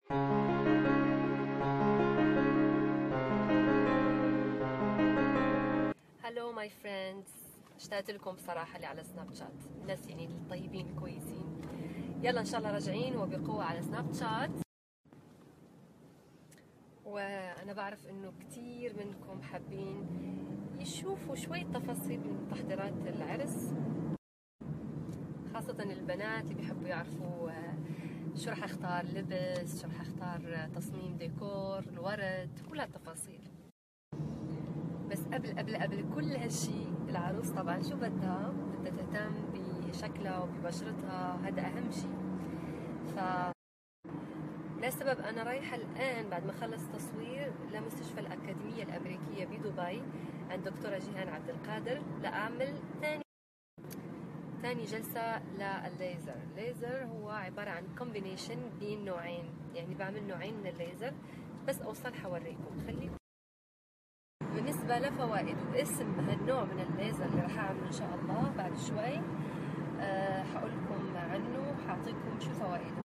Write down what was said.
هلو ماي فريندز، اشتقت لكم بصراحة اللي على سناب شات، الناس يعني الطيبين الكويسين. يلا ان شاء الله راجعين وبقوة على سناب شات. وانا بعرف انه كتير منكم حابين يشوفوا شوية تفاصيل من تحضيرات العرس، خاصة البنات اللي بيحبوا يعرفوا شو رح اختار لبس، شو رح اختار تصميم ديكور، الورد، كل هالتفاصيل. بس قبل كل هالشي، العروس طبعا شو بدها تهتم بشكلها وببشرتها، هذا اهم شي. ف لسبب انا رايحة الان بعد ما خلص تصوير لمستشفى الاكاديمية الامريكية بدبي عند دكتورة جيهان عبد القادر لاعمل ثاني جلسة للليزر. الليزر هو عبارة عن كومبينيشن بين نوعين، يعني بعمل نوعين من الليزر، بس اوصل حوريكم. خليكم. بالنسبة لفوائد واسم هالنوع من الليزر اللي راح اعمله ان شاء الله بعد شوي، حقول لكم عنه، حاعطيكم شو فوائده.